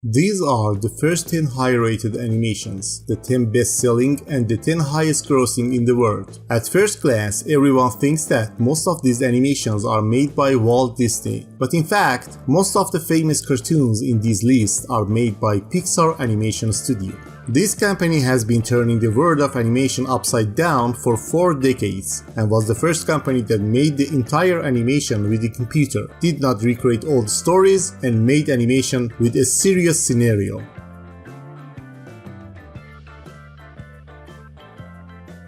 These are the first 10 high-rated animations, the 10 best-selling and the 10 highest-grossing in the world. At first glance, everyone thinks that most of these animations are made by Walt Disney, but in fact, most of the famous cartoons in these lists are made by Pixar Animation Studio. This company has been turning the world of animation upside down for 4 decades and was the first company that made the entire animation with a computer, did not recreate old stories, and made animation with a serious scenario.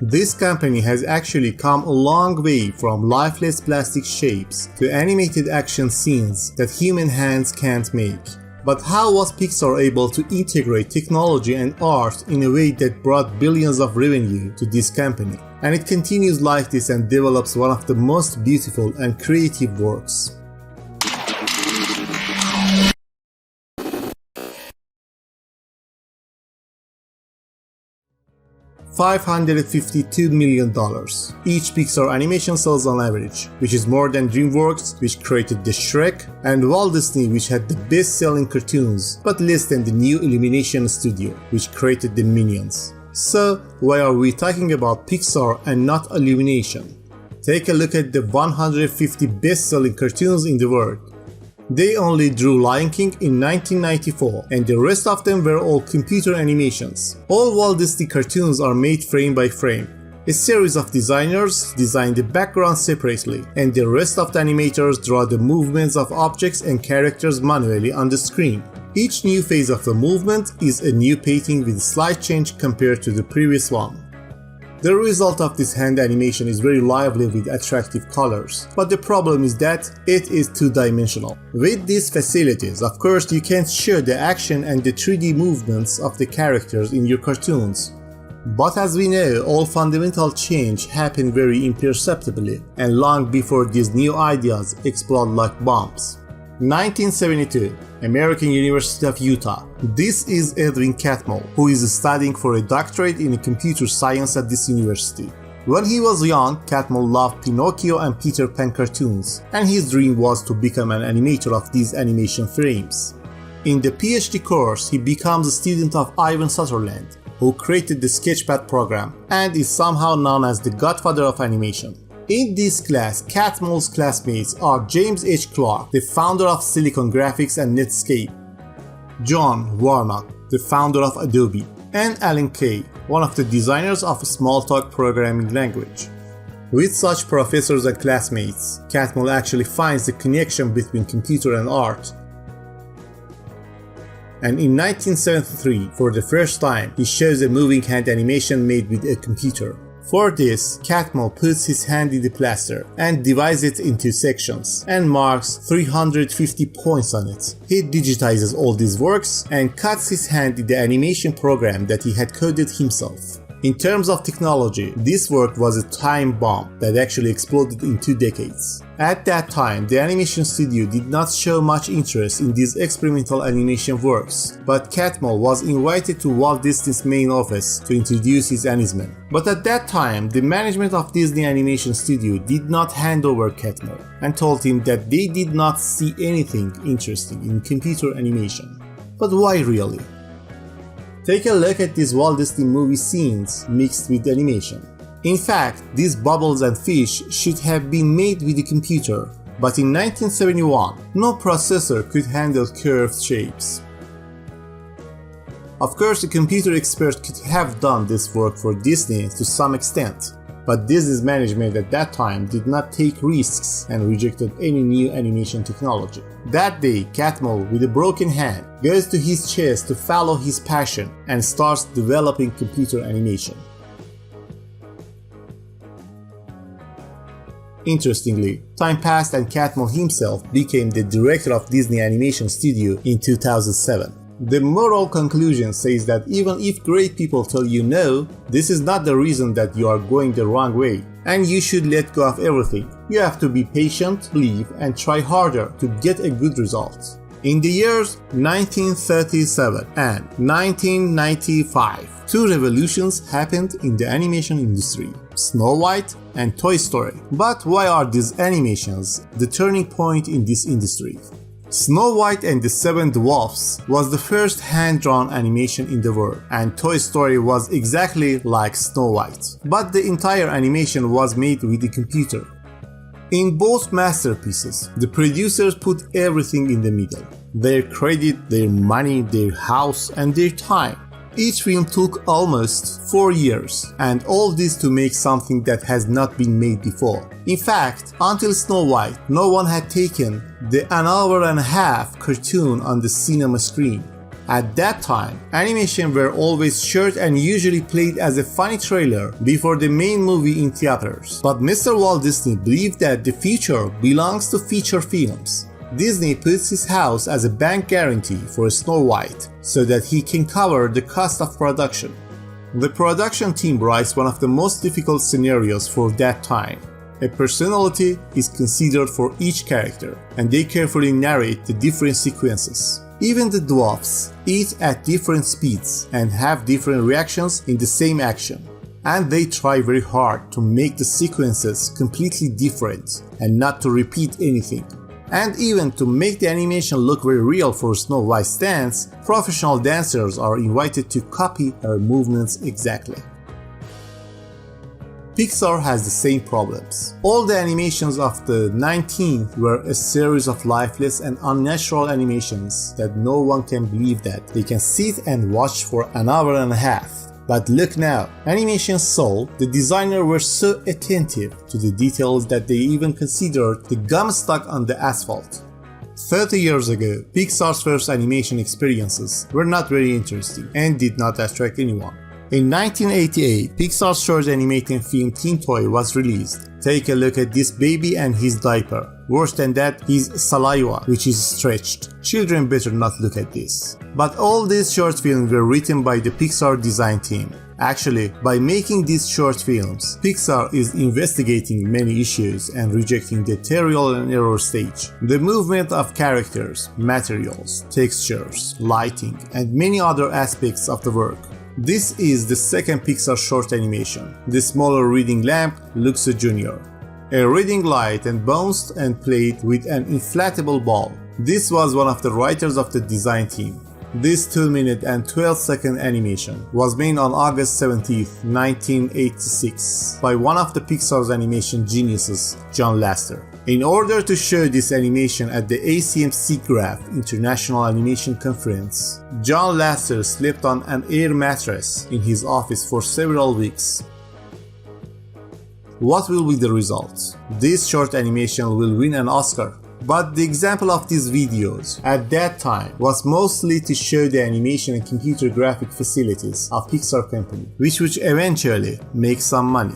This company has actually come a long way from lifeless plastic shapes to animated action scenes that human hands can't make. But how was Pixar able to integrate technology and art in a way that brought billions of revenue to this company? And it continues like this and develops one of the most beautiful and creative works. $552 million. Each Pixar animation sells on average, which is more than DreamWorks, which created the Shrek, and Walt Disney, which had the best-selling cartoons, but less than the new Illumination Studio, which created the Minions. So, why are we talking about Pixar and not Illumination? Take a look at the 150 best-selling cartoons in the world. They only drew Lion King in 1994, and the rest of them were all computer animations. All Walt Disney cartoons are made frame by frame. A series of designers design the background separately, and the rest of the animators draw the movements of objects and characters manually on the screen. Each new phase of the movement is a new painting with a slight change compared to the previous one. The result of this hand animation is very lively with attractive colors, but the problem is that it is two-dimensional. With these facilities, of course, you can't show the action and the 3D movements of the characters in your cartoons. But as we know, all fundamental change happened very imperceptibly, and long before these new ideas explode like bombs. 1972, American University of Utah. This is Edwin Catmull, who is studying for a doctorate in computer science at this university. When he was young, Catmull loved Pinocchio and Peter Pan cartoons, and his dream was to become an animator of these animation frames. In the PhD course, he becomes a student of Ivan Sutherland, who created the Sketchpad program, and is somehow known as the godfather of animation. In this class, Catmull's classmates are James H. Clark, the founder of Silicon Graphics and Netscape, John Warnock, the founder of Adobe, and Alan Kay, one of the designers of Smalltalk programming language. With such professors and classmates, Catmull actually finds the connection between computer and art. And in 1973, for the first time, he shows a moving hand animation made with a computer. For this, Catmull puts his hand in the plaster and divides it into sections and marks 350 points on it. He digitizes all these works and cuts his hand in the animation program that he had coded himself. In terms of technology, this work was a time bomb that actually exploded in 2 decades. At that time, the animation studio did not show much interest in these experimental animation works, but Catmull was invited to Walt Disney's main office to introduce his animation. But at that time, the management of Disney Animation Studio did not hand over Catmull and told him that they did not see anything interesting in computer animation. But why really? Take a look at these Walt Disney movie scenes mixed with animation. In fact, these bubbles and fish should have been made with a computer, but in 1971, no processor could handle curved shapes. Of course, a computer expert could have done this work for Disney to some extent, but Disney's management at that time did not take risks and rejected any new animation technology. That day, Catmull, with a broken hand, goes to his chest to follow his passion and starts developing computer animation. Interestingly, time passed and Catmull himself became the director of Disney Animation Studio in 2007. The moral conclusion says that even if great people tell you no, this is not the reason that you are going the wrong way, and you should let go of everything. You have to be patient, believe, and try harder to get a good result. In the years 1937 and 1995, 2 revolutions happened in the animation industry: Snow White and Toy Story. But why are these animations the turning point in this industry? Snow White and the Seven Dwarfs was the first hand-drawn animation in the world, and Toy Story was exactly like Snow White, but the entire animation was made with a computer. In both masterpieces, the producers put everything in the middle: their credit, their money, their house, and their time. Each film took almost 4 years, and all this to make something that has not been made before. In fact, until Snow White, no one had taken the an hour and a half cartoon on the cinema screen. At that time, animation were always short and usually played as a funny trailer before the main movie in theaters. But Mr. Walt Disney believed that the future belongs to feature films. Disney puts his house as a bank guarantee for Snow White so that he can cover the cost of production. The production team writes one of the most difficult scenarios for that time. A personality is considered for each character, and they carefully narrate the different sequences. Even the dwarfs eat at different speeds and have different reactions in the same action. And they try very hard to make the sequences completely different and not to repeat anything. And even to make the animation look very real for Snow White's dance, professional dancers are invited to copy her movements exactly. Pixar has the same problems. All the animations of the 19th were a series of lifeless and unnatural animations that no one can believe that they can sit and watch for an hour and a half. But look now, Animation Soul, the designer were so attentive to the details that they even considered the gum stuck on the asphalt. 30 years ago, Pixar's first animation experiences were not very interesting and did not attract anyone. In 1988, Pixar's short animated film Teen Toy was released. Take a look at this baby and his diaper. Worse than that, his saliva, which is stretched. Children better not look at this. But all these short films were written by the Pixar design team. Actually, by making these short films, Pixar is investigating many issues and rejecting the trial and error stage. The movement of characters, materials, textures, lighting, and many other aspects of the work. This is the second Pixar short animation. The smaller reading lamp looks a junior. A reading light and bounced and played with an inflatable ball. This was one of the writers of the design team. This 2-minute and 12-second animation was made on August 17, 1986 by one of the Pixar's animation geniuses, John Lasseter. In order to show this animation at the ACM SIGGRAPH International Animation Conference, John Lasseter slept on an air mattress in his office for several weeks. What will be the result? This short animation will win an Oscar. But the example of these videos at that time was mostly to show the animation and computer graphic facilities of Pixar company, which would eventually make some money.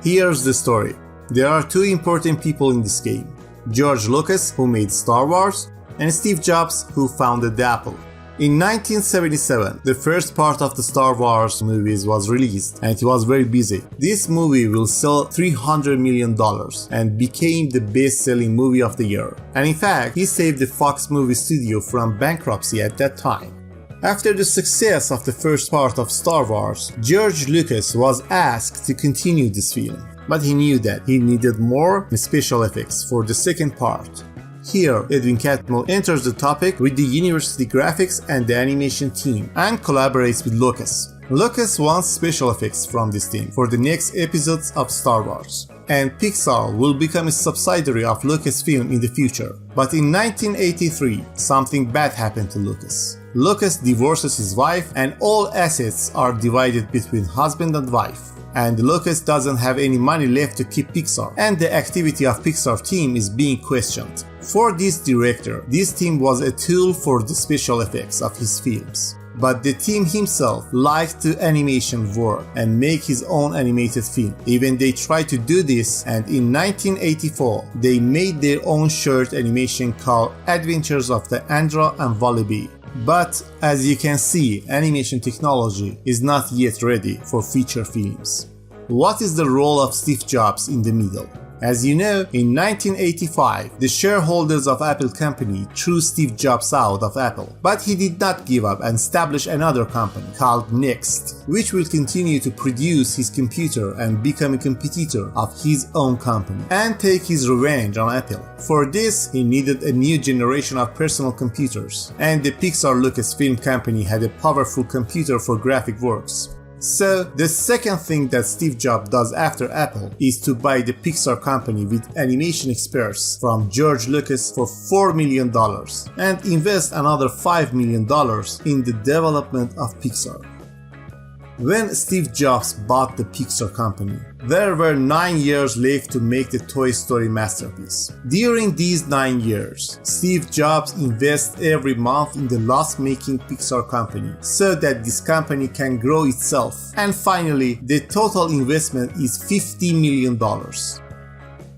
Here's the story. There are two important people in this game: George Lucas, who made Star Wars, and Steve Jobs, who founded the Apple. In 1977, the first part of the Star Wars movies was released, and it was very busy. This movie will sell $300 million and became the best-selling movie of the year. And in fact, he saved the Fox movie studio from bankruptcy at that time. After the success of the first part of Star Wars, George Lucas was asked to continue this film, but he knew that he needed more special effects for the second part. Here, Edwin Catmull enters the topic with the university graphics and the animation team and collaborates with Lucas. Lucas wants special effects from this team for the next episodes of Star Wars, and Pixar will become a subsidiary of Lucasfilm in the future. But in 1983, something bad happened to Lucas. Lucas divorces his wife and all assets are divided between husband and wife. And Lucas doesn't have any money left to keep Pixar, and the activity of Pixar team is being questioned. For this director, this team was a tool for the special effects of his films. But the team himself liked to animation work and make his own animated film. Even they tried to do this, and in 1984 they made their own short animation called Adventures of the Andra and Wallaby. But as you can see, animation technology is not yet ready for feature films. What is the role of Steve Jobs in the middle? As you know, in 1985, the shareholders of Apple company threw Steve Jobs out of Apple. But he did not give up and established another company called Next, which will continue to produce his computer and become a competitor of his own company and take his revenge on Apple. For this, he needed a new generation of personal computers, and the Pixar Lucasfilm company had a powerful computer for graphic works. So, the second thing that Steve Jobs does after Apple is to buy the Pixar company with animation experts from George Lucas for $4 million and invest another $5 million in the development of Pixar. When Steve Jobs bought the Pixar company, there were 9 years left to make the Toy Story masterpiece. During these 9 years, Steve Jobs invests every month in the loss-making Pixar company so that this company can grow itself. And finally, the total investment is $50 million.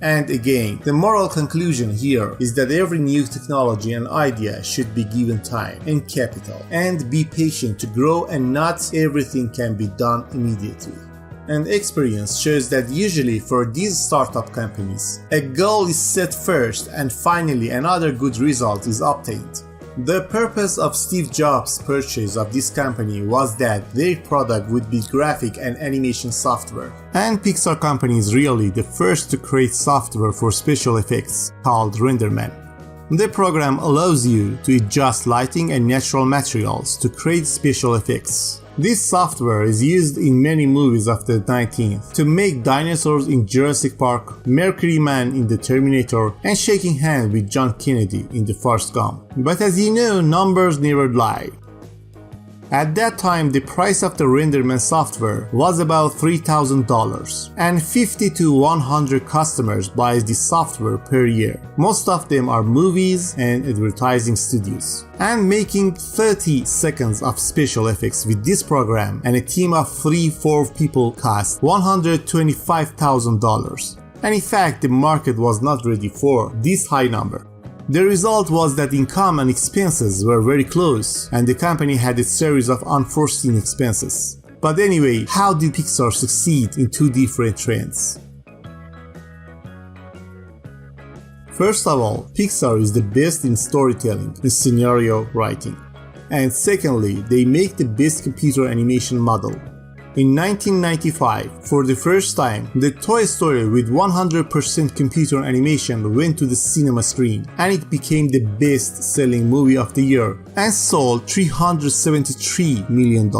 And again, the moral conclusion here is that every new technology and idea should be given time and capital and be patient to grow, and not everything can be done immediately. And experience shows that usually for these startup companies, a goal is set first and finally another good result is obtained. The purpose of Steve Jobs' purchase of this company was that their product would be graphic and animation software. And Pixar company is really the first to create software for special effects called RenderMan. The program allows you to adjust lighting and natural materials to create special effects. This software is used in many movies of the 19th to make dinosaurs in Jurassic Park, Mercury Man in the Terminator, and shaking hands with John Kennedy in the Forrest Gump. But as you know, numbers never lie. At that time, the price of the RenderMan software was about $3,000, and 50 to 100 customers buy this software per year. Most of them are movies and advertising studios. And making 30 seconds of special effects with this program and a team of 3-4 people cost $125,000. And in fact, the market was not ready for this high number. The result was that income and expenses were very close, and the company had a series of unforeseen expenses. But anyway, how did Pixar succeed in two different trends? First of all, Pixar is the best in storytelling and scenario writing. And secondly, they make the best computer animation model. In 1995, for the first time, the Toy Story with 100% computer animation went to the cinema screen, and it became the best-selling movie of the year and sold $373 million.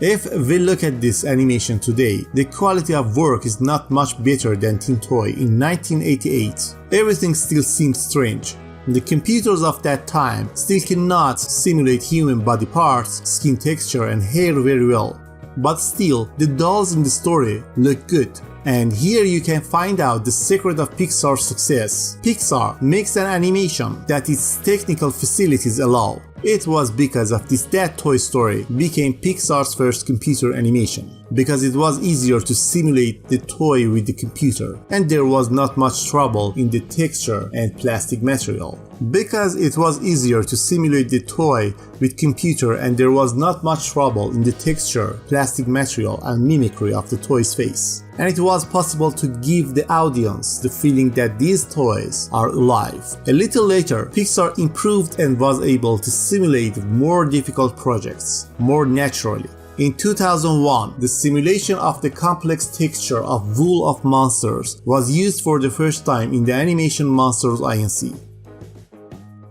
If we look at this animation today, the quality of work is not much better than Teen Toy in 1988. Everything still seems strange. The computers of that time still cannot simulate human body parts, skin texture and hair very well. But still, the dolls in the story look good. And here you can find out the secret of Pixar's success. Pixar makes an animation that its technical facilities allow. It was because of this that Toy Story became Pixar's first computer animation, because it was easier to simulate the toy with the computer, and there was not much trouble in the texture and plastic material. Because it was easier to simulate the toy with computer and there was not much trouble in the texture, plastic material and mimicry of the toy's face. And it was possible to give the audience the feeling that these toys are alive. A little later, Pixar improved and was able to simulate more difficult projects more naturally. In 2001, the simulation of the complex texture of wool of monsters was used for the first time in the animation Monsters Inc.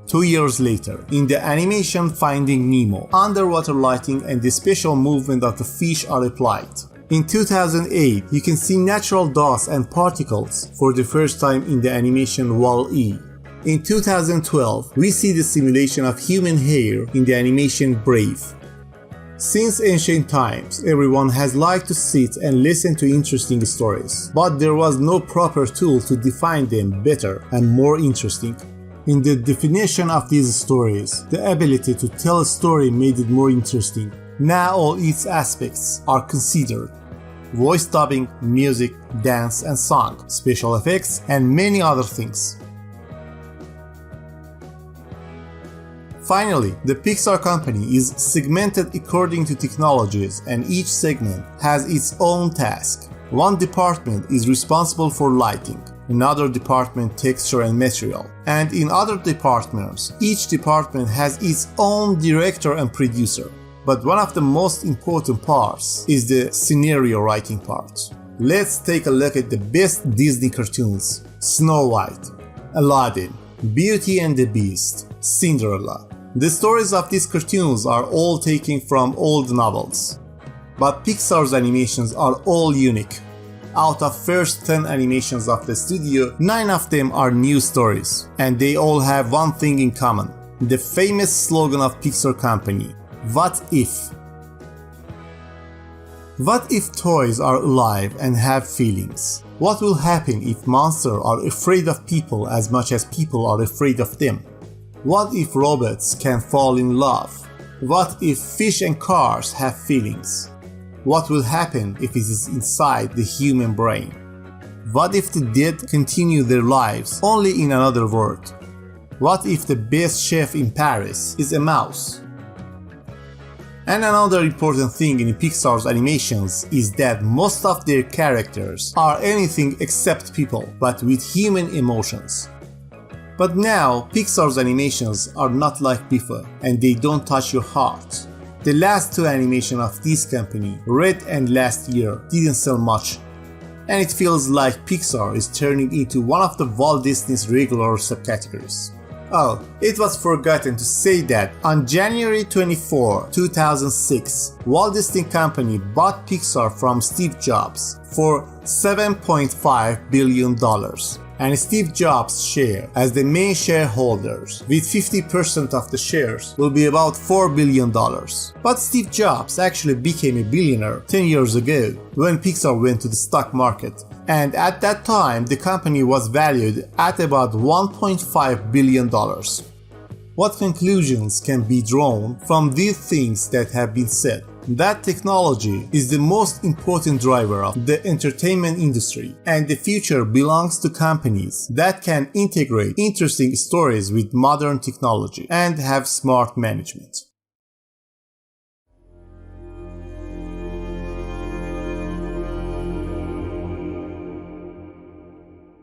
2 years later, in the animation Finding Nemo, underwater lighting and the special movement of the fish are applied. In 2008, you can see natural dust and particles for the first time in the animation Wall-E. In 2012, we see the simulation of human hair in the animation Brave. Since ancient times, everyone has liked to sit and listen to interesting stories, but there was no proper tool to define them better and more interesting. In the definition of these stories, the ability to tell a story made it more interesting. Now all its aspects are considered: voice dubbing, music, dance and song, special effects, and many other things. Finally, the Pixar company is segmented according to technologies, and each segment has its own task. One department is responsible for lighting, another department texture and material, and in other departments, each department has its own director and producer. But one of the most important parts is the scenario writing part. Let's take a look at the best Disney cartoons: Snow White, Aladdin, Beauty and the Beast, Cinderella. The stories of these cartoons are all taken from old novels. But Pixar's animations are all unique. Out of first 10 animations of the studio, 9 of them are new stories, and they all have one thing in common: the famous slogan of Pixar company, "What if?" What if toys are alive and have feelings? What will happen if monsters are afraid of people as much as people are afraid of them? What if robots can fall in love? What if fish and cars have feelings? What will happen if it is inside the human brain? What if the dead continue their lives only in another world? What if the best chef in Paris is a mouse? And another important thing in Pixar's animations is that most of their characters are anything except people, but with human emotions. But now, Pixar's animations are not like before, and they don't touch your heart. The last 2 animations of this company, Red and Last Year, didn't sell much, and it feels like Pixar is turning into one of the Walt Disney's regular subcategories. Oh, it was forgotten to say that on January 24, 2006, Walt Disney Company bought Pixar from Steve Jobs for $7.5 billion. And Steve Jobs' share as the main shareholders with 50% of the shares will be about $4 billion. But Steve Jobs actually became a billionaire 10 years ago when Pixar went to the stock market, and at that time the company was valued at about $1.5 billion. What conclusions can be drawn from these things that have been said? That technology is the most important driver of the entertainment industry, and the future belongs to companies that can integrate interesting stories with modern technology and have smart management.